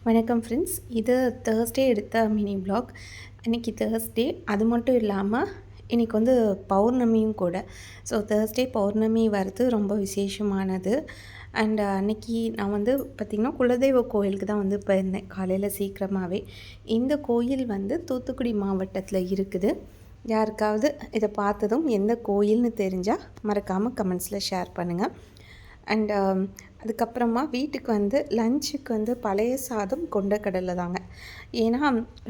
வணக்கம் ஃப்ரெண்ட்ஸ். இது தேர்ஸ்டே எடுத்த மினி வ்ளாக். இன்றைக்கி தேர்ஸ்டே, அது மட்டும் இல்லாமல் இன்றைக்கி வந்து பௌர்ணமியும் கூட. ஸோ தேர்ஸ்டே பௌர்ணமி வர்றது ரொம்ப விசேஷமானது. அண்ட் அன்றைக்கி நான் வந்து பார்த்திங்கன்னா குலதெய்வ கோயிலுக்கு தான் வந்து போயிருந்தேன் காலையில் சீக்கிரமாகவே. இந்த கோயில் வந்து தூத்துக்குடி மாவட்டத்தில் இருக்குது. யாருக்காவது இதை பார்த்ததும் எந்த கோயில்னு தெரிஞ்சால் மறக்காமல் கமெண்ட்ஸில் ஷேர் பண்ணுங்கள். அண்டு அதுக்கப்புறமா வீட்டுக்கு வந்து லஞ்சுக்கு வந்து பழைய சாதம் கொண்டக்கடலை தாங்க. ஏன்னா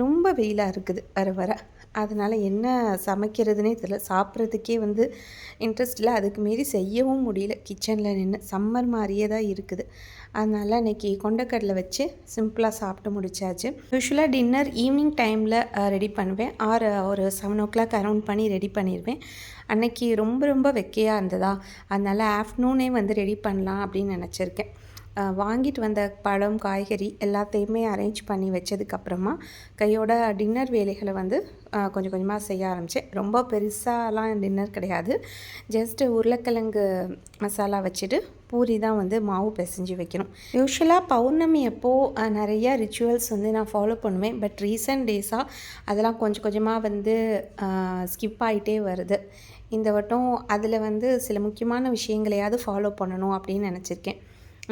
ரொம்ப வெயிலாக இருக்குது வர வர. அதனால் என்ன சமைக்கிறதுனே தெரியல. சாப்பிட்றதுக்கே வந்து இன்ட்ரெஸ்ட் இல்லை. அதுக்கு மீறி செய்யவும் முடியல கிச்சனில் நின்று. சம்மர் மாதிரியே தான் இருக்குது. அதனால் இன்றைக்கி கொண்டக்கடலை வச்சு சிம்பிளாக சாப்பிட்டு முடித்தாச்சு. யூஸ்வலாக டின்னர் ஈவினிங் டைமில் ரெடி பண்ணுவேன். ஒரு 7 o'clock அரவுண்ட் பண்ணி ரெடி பண்ணிடுவேன். அன்றைக்கி ரொம்ப ரொம்ப வெக்கையாக இருந்ததா, அதனால் ஆஃப்டர்நூனே வந்து ரெடி பண்ணலாம் அப்படின்னு நினச்சிருக்கேன். வாங்கிட்டு வந்த பழம், காய்கறி எல்லாத்தையுமே அரேஞ்ச் பண்ணி வச்சதுக்கப்புறமா கையோட டின்னர் வேலைகளை வந்து கொஞ்சம் கொஞ்சமாக செய்ய ஆரம்பித்தேன். ரொம்ப பெருசாலாம் டின்னர் கிடையாது. ஜஸ்ட்டு உருளைக்கிழங்கு மசாலா வச்சுட்டு பூரி தான் வந்து மாவு பிசைஞ்சு வைக்கணும். யூஸ்வலாக பௌர்ணமி அப்போது நிறையா ரிச்சுவல்ஸ் வந்து நான் ஃபாலோ பண்ணுவேன். பட் ரீசன்ட் டேஸாக அதெல்லாம் கொஞ்சம் கொஞ்சமாக வந்து ஸ்கிப் ஆகிட்டே வருது. இந்த வட்டம் அதில் வந்து சில முக்கியமான விஷயங்களையாவது ஃபாலோ பண்ணணும் அப்படின்னு நினச்சிருக்கேன்.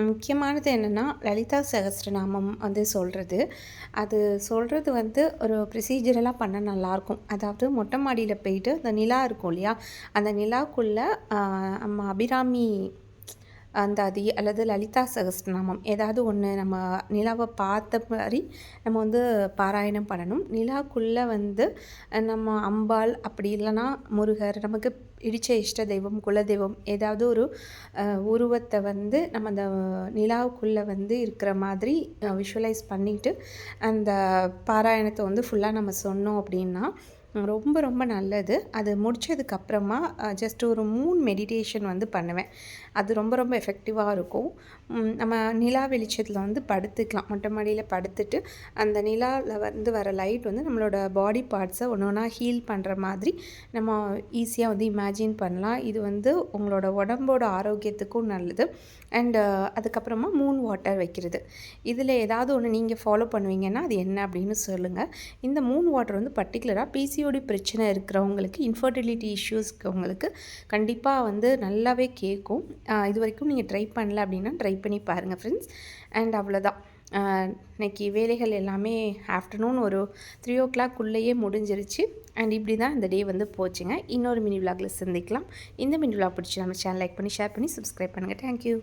முக்கியமானது என்னென்னா, லலிதா சகஸ்ரநாமம் வந்து சொல்கிறது. அது சொல்கிறது வந்து ஒரு ப்ரொசீஜரெல்லாம் பண்ண நல்லாயிருக்கும். அதாவது மொட்டை மாடியில் போயிட்டு அந்த நிலா இருக்கும் இல்லையா, அந்த நிலாக்குள்ளே நம்ம அபிராமி அந்தாதி அல்லது லலிதா சகஸ்ரநாமம் ஏதாவது ஒன்று நம்ம நிலாவை பார்த்த மாதிரி நம்ம வந்து பாராயணம் பண்ணணும். நிலாக்குள்ளே வந்து நம்ம அம்பாள் அப்படி இல்லைன்னா முருகர், நமக்கு இடித்த இஷ்ட தெய்வம், குலதெய்வம் ஏதாவது ஒரு உருவத்தை வந்து நம்ம அந்த நிலாவுக்குள்ளே வந்து இருக்கிற மாதிரி விஷுவலைஸ் பண்ணிவிட்டு அந்த பாராயணத்தை வந்து ஃபுல்லாக நம்ம சொன்னோம் அப்படின்னா ரொம்ப ரொம்ப நல்லது. அது முடித்ததுக்கப்புறமா ஜஸ்ட் ஒரு 3 மெடிடேஷன் வந்து பண்ணுவேன். அது ரொம்ப ரொம்ப எஃபெக்டிவாக இருக்கும். நம்ம நிலா வெளிச்சத்தில் வந்து படுத்துக்கலாம். மொட்டை மாடியில் படுத்துட்டு அந்த நிலாவில் வந்து வர லைட் வந்து நம்மளோட பாடி பார்ட்ஸை ஒன்று ஒன்றா ஹீல் பண்ணுற மாதிரி நம்ம ஈஸியாக வந்து இமேஜின் பண்ணலாம். இது வந்து உங்களோட உடம்போட ஆரோக்கியத்துக்கும் நல்லது. அண்டு அதுக்கப்புறமா மூன் வாட்டர் வைக்கிறது. இதில் ஏதாவது ஒன்று நீங்கள் ஃபாலோ பண்ணுவீங்கன்னா அது என்ன அப்படின்னு சொல்லுங்கள். இந்த மூன் வாட்டர் வந்து பர்டிகுலராக பிசிஓடி பிரச்சனை இருக்கிறவங்களுக்கு, இன்ஃபர்டிலிட்டி இஷ்யூஸ் இருக்கிறவங்களுக்கு கண்டிப்பாக வந்து நல்லாவே கேட்கும். இது வரைக்கும் நீங்கள் ட்ரை பண்ணல அப்படின்னா ட்ரை பண்ணி பாருங்கள் ஃப்ரெண்ட்ஸ். அண்ட் அவ்வளோதான். இன்றைக்கி வேலைகள் எல்லாமே ஆஃப்டர்நூன் ஒரு 3 o'clock முடிஞ்சிருச்சு. அண்ட் இப்படி தான் இந்த டே வந்து போச்சுங்க. இன்னொரு மினி விலாகில் சந்திக்கலாம். இந்த மினி விலாக் பிடிச்சி நம்ம சேனல் லைக் பண்ணி, ஷேர் பண்ணி, சப்ஸ்கிரைப் பண்ணுங்கள். தேங்க்யூ.